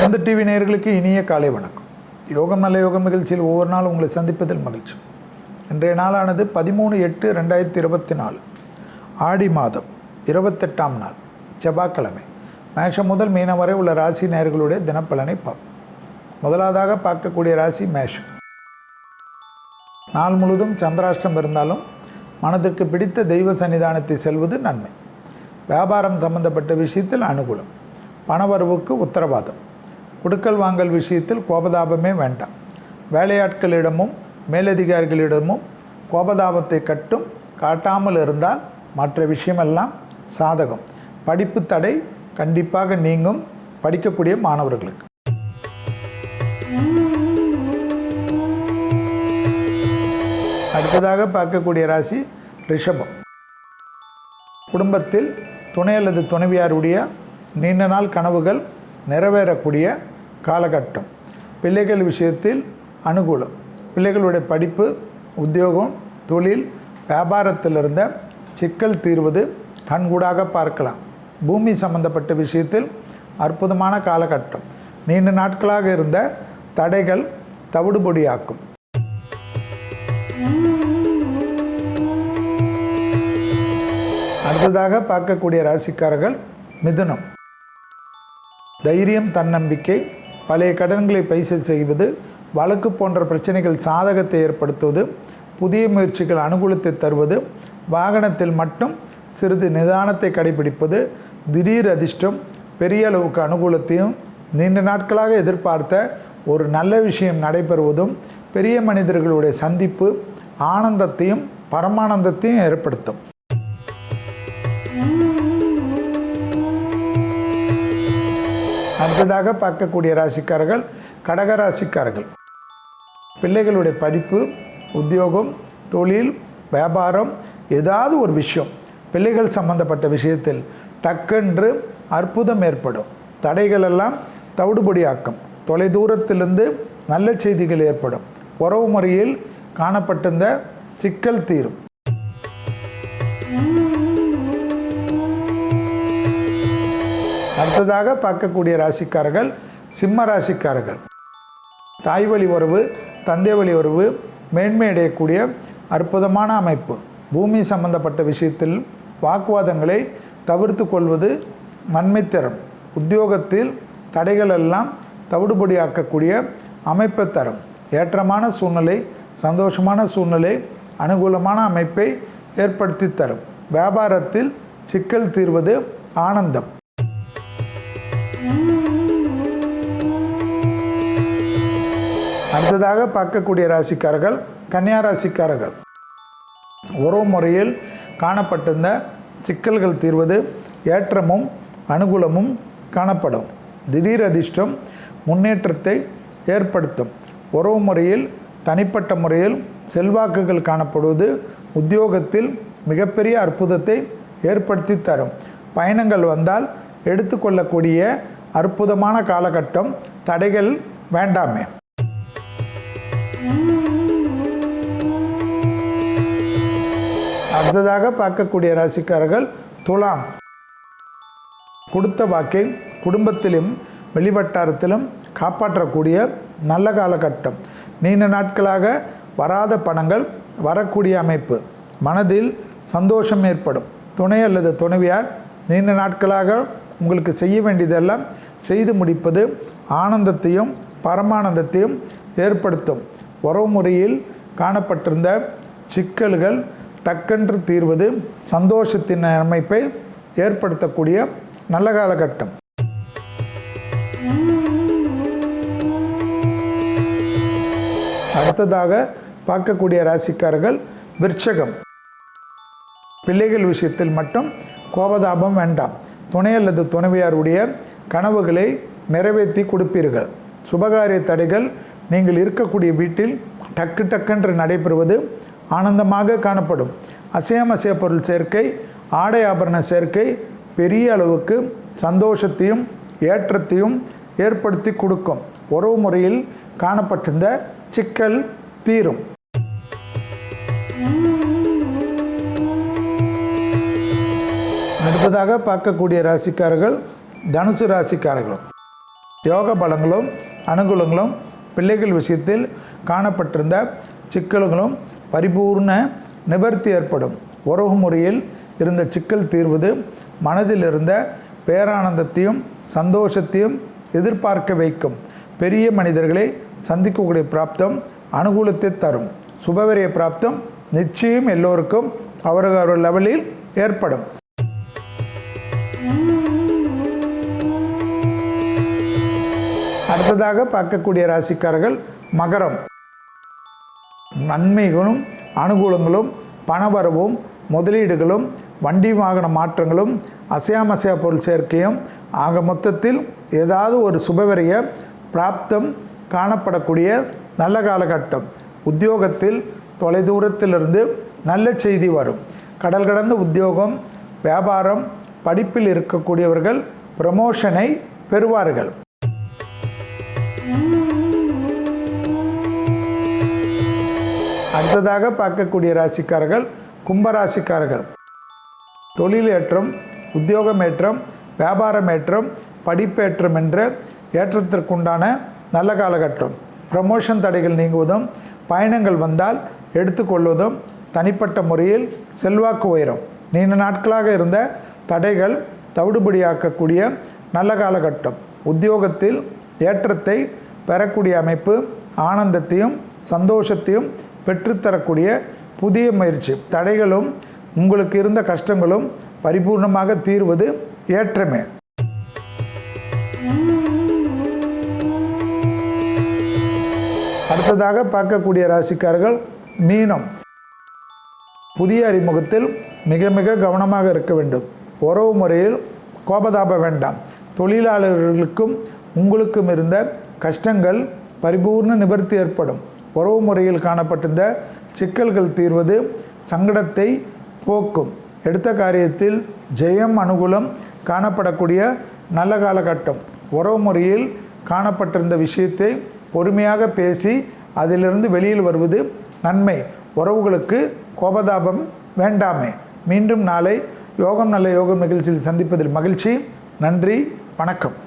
சிறந்த டிவி நேயர்களுக்கு இனிய காலை வணக்கம். யோகம் நல்ல யோகம் நிகழ்ச்சியில் ஒவ்வொரு நாளும் உங்களை சந்திப்பதில் மகிழ்ச்சி. இன்றைய நாளானது 13/8/2024 ஆடி மாதம் 28ஆம் நாள் செவ்வாய்க்கிழமை. மேஷம் முதல் மீனம் வரை உள்ள ராசி நேயர்களுடைய தினப்பலனை பார்ப்போம். முதலாவதாக பார்க்கக்கூடிய ராசி மேஷம். நாள் முழுவதும் சந்திராஷ்டம் இருந்தாலும் மனதிற்கு பிடித்த தெய்வ சன்னிதானத்தை செல்வது நன்மை. வியாபாரம் சம்பந்தப்பட்ட விஷயத்தில் அனுகூலம். பணவரவுக்கு உத்தரவாதம். கொடுக்கல் வாங்கல் விஷயத்தில் கோபதாபமே வேண்டாம். வேலையாட்களிடமும் மேலதிகாரிகளிடமும் கோபதாபத்தை காட்டாமல் இருந்தால் மற்ற விஷயமெல்லாம் சாதகம். படிப்பு தடை கண்டிப்பாக நீங்கும் படிக்கக்கூடிய மாணவர்களுக்கு. அடுத்ததாக பார்க்கக்கூடிய ராசி ரிஷபம். குடும்பத்தில் துணை அல்லது துணைவியாருடைய நீண்ட நாள் கனவுகள் நிறைவேறக்கூடிய காலகட்டம். பிள்ளைகள் விஷயத்தில் அனுகூலம். பிள்ளைகளுடைய படிப்பு, உத்தியோகம், தொழில், வியாபாரத்தில் இருந்த சிக்கல் தீர்வது கண்கூடாக பார்க்கலாம். பூமி சம்பந்தப்பட்ட விஷயத்தில் அற்புதமான காலகட்டம். நீண்ட நாட்களாக இருந்த தடைகள் தவிடுபொடியாக்கும். அடுத்ததாக பார்க்கக்கூடிய ராசிக்காரர்கள் மிதுனம். தைரியம், தன்னம்பிக்கை, பழைய கடன்களை பைசல் செய்வது, வழக்கு போன்ற பிரச்சனைகள் சாதகத்தை ஏற்படுத்துவது, புதிய முயற்சிகள் அனுகூலத்தை தருவது, வாகனத்தில் மட்டும் சிறிது நிதானத்தை கடைபிடிப்பது, திடீர் அதிர்ஷ்டம், பெரிய அளவுக்கு அனுகூலத்தையும், நீண்ட நாட்களாக எதிர்பார்த்த ஒரு நல்ல விஷயம் நடைபெறுவதும், பெரிய மனிதர்களுடைய சந்திப்பு ஆனந்தத்தையும் பரமானந்தத்தையும் ஏற்படுத்தும். அடுத்ததாக பார்க்கக்கூடிய ராசிக்காரர்கள் கடகராசிக்காரர்கள். பிள்ளைகளுடைய படிப்பு, உத்தியோகம், தொழில், வியாபாரம், ஏதாவது ஒரு விஷயம் பிள்ளைகள் சம்பந்தப்பட்ட விஷயத்தில் டக்கென்று அற்புதம் ஏற்படும். தடைகளெல்லாம் தவிடுபொடியாக்கும். தொலைதூரத்திலிருந்து நல்ல செய்திகள் ஏற்படும். உறவு முறையில் காணப்பட்டிருந்த சிக்கல் தீரும். அடுத்ததாக பார்க்கக்கூடிய ராசிக்காரர்கள் சிம்ம ராசிக்காரர்கள். தாய் வழி உறவு, தந்தை வழி உறவு மேன்மை அடையக்கூடிய அற்புதமான அமைப்பு. பூமி சம்பந்தப்பட்ட விஷயத்தில் வாக்குவாதங்களை தவிர்த்து கொள்வது நன்மை தரும். உத்தியோகத்தில் தடைகளெல்லாம் தவிடுபொடியாக்கக்கூடிய அமைப்பை தரும். ஏற்றமான சூழ்நிலை, சந்தோஷமான சூழ்நிலை, அனுகூலமான அமைப்பை ஏற்படுத்தி தரும். வியாபாரத்தில் சிக்கல் தீர்வது ஆனந்தம். அடுத்ததாக பார்க்கக்கூடிய ராசிக்காரர்கள் கன்னியா ராசிக்காரர்கள். உறவு முறையில் காணப்பட்டிருந்த சிக்கல்கள் தீர்வது, ஏற்றமும் அனுகூலமும் காணப்படும். திடீர் அதிர்ஷ்டம் முன்னேற்றத்தை ஏற்படுத்தும். உறவு முறையில் தனிப்பட்ட முறையில் செல்வாக்குகள் காணப்படுவது உத்தியோகத்தில் மிகப்பெரிய அற்புதத்தை ஏற்படுத்தி தரும். பயணங்கள் வந்தால் எடுத்துக்கொள்ளக்கூடிய அற்புதமான காலகட்டம். தடைகள் வேண்டாமே. அடுத்ததாக பார்க்கக்கூடிய ராசிக்காரர்கள் துலாம். கொடுத்த வாக்கை குடும்பத்திலும் வெளிவட்டாரத்திலும் காப்பாற்றக்கூடிய நல்ல காலகட்டம். நீண்ட நாட்களாக வராத பணங்கள் வரக்கூடிய அமைப்பு. மனதில் சந்தோஷம் ஏற்படும். துணை அல்லது துணைவியார் நீண்ட நாட்களாக உங்களுக்கு செய்ய வேண்டியதெல்லாம் செய்து முடிப்பது ஆனந்தத்தையும் பரமானந்தத்தையும் ஏற்படுத்தும். உறவு முறையில் காணப்பட்டிருந்த சிக்கல்கள் டக்கென்று தீர்வது சந்தோஷத்தின் அமைப்பை ஏற்படுத்தக்கூடிய நல்ல காலகட்டம். அடுத்ததாக பார்க்கக்கூடிய ராசிக்காரர்கள் விருச்சகம். பிள்ளைகள் விஷயத்தில் மட்டும் கோபதாபம் வேண்டாம். துணை அல்லது துணைவியாருடைய கனவுகளை நிறைவேற்றி கொடுப்பீர்கள். சுபகாரிய தடைகள் நீங்கள் இருக்கக்கூடிய வீட்டில் டக்கென்று நடைபெறுவது ஆனந்தமாக காணப்படும். அசைய பொருள் சேர்க்கை, ஆடை ஆபரண சேர்க்கை பெரிய அளவுக்கு சந்தோஷத்தையும் ஏற்றத்தையும் ஏற்படுத்தி கொடுக்கும். உறவு முறையில் காணப்பட்டிருந்த சிக்கல் தீரும். அடுத்ததாக பார்க்கக்கூடிய ராசிக்காரர்கள் தனுசு ராசிக்காரர்கள். யோக பலங்களும் அனுகூலங்களும் பிள்ளைகள் விஷயத்தில் காணப்பட்டிருந்த சிக்கல்களும் பரிபூர்ண நிவர்த்தி ஏற்படும். உறவு முறையில் இருந்த சிக்கல் தீர்வது மனதில் இருந்த பேரானந்தத்தையும் சந்தோஷத்தையும் எதிர்பார்க்க வைக்கும். பெரிய மனிதர்களை சந்திக்கக்கூடிய பிராப்தம் அனுகூலத்தை தரும். சுபவிரய பிராப்தம் நிச்சயம் எல்லோருக்கும் அவரவர் லெவலில் ஏற்படும். அடுத்ததாக பார்க்கக்கூடிய ராசிக்காரர்கள் மகரம். நன்மைகளும் அனுகூலங்களும் பணவரவும் முதலீடுகளும் வண்டி வாகன மாற்றங்களும் அசையாமசையா பொருள் சேர்க்கையும் ஆக மொத்தத்தில் ஏதாவது ஒரு சுபவிரய பிராப்தம் காணப்படக்கூடிய நல்ல காலகட்டம். உத்தியோகத்தில் தொலைதூரத்திலிருந்து நல்ல செய்தி வரும். கடல் கடந்த உத்தியோகம் வியாபாரம் படிப்பில் இருக்கக்கூடியவர்கள் ப்ரமோஷனை பெறுவார்கள். அடுத்ததாக பார்க்கக்கூடிய ராசிக்காரர்கள் கும்பராசிக்காரர்கள். தொழிலேற்றம் உத்தியோகமேற்றம் வியாபாரமேற்றம் படிப்பேற்றம் என்ற ஏற்றத்திற்குண்டான நல்ல காலகட்டம். ப்ரமோஷன் தடைகள் நீங்குவதும் பயணங்கள் வந்தால் எடுத்துக்கொள்வதும் தனிப்பட்ட முறையில் செல்வாக்கு உயரும். நீண்ட நாட்களாக இருந்த தடைகள் தவிடுபடியாக்கக்கூடிய நல்ல காலகட்டம். உத்தியோகத்தில் ஏற்றத்தை பெறக்கூடிய அமைப்பு ஆனந்தத்தையும் சந்தோஷத்தையும் பெற்றுத்தரக்கூடிய புதிய முயற்சி. தடைகளும் உங்களுக்கு இருந்த கஷ்டங்களும் பரிபூர்ணமாக தீர்வது ஏற்றமே. அடுத்ததாக பார்க்கக்கூடிய ராசிக்காரர்கள் மீனம். புதிய அறிமுகத்தில் மிக மிக கவனமாக இருக்க வேண்டும். உறவு முறையில் கோபதாப வேண்டாம். தொழிலாளர்களுக்கும் உங்களுக்கும் இருந்த கஷ்டங்கள் பரிபூர்ண நிவர்த்தி ஏற்படும். உறவு முறையில் காணப்பட்டிருந்த சிக்கல்கள் தீர்வது சங்கடத்தை போக்கும். எடுத்த காரியத்தில் ஜெயம் அனுகூலம் காணப்படக்கூடிய நல்ல காலகட்டம். உறவு முறையில் காணப்பட்டிருந்த விஷயத்தை பொறுமையாக பேசி அதிலிருந்து வெளியில் வருவது நன்மை. உறவுகளுக்கு கோபதாபம் வேண்டாமே. மீண்டும் நாளை யோகம் நல்ல யோகம் நிகழ்ச்சியில் சந்திப்பதில் மகிழ்ச்சி. நன்றி, வணக்கம்.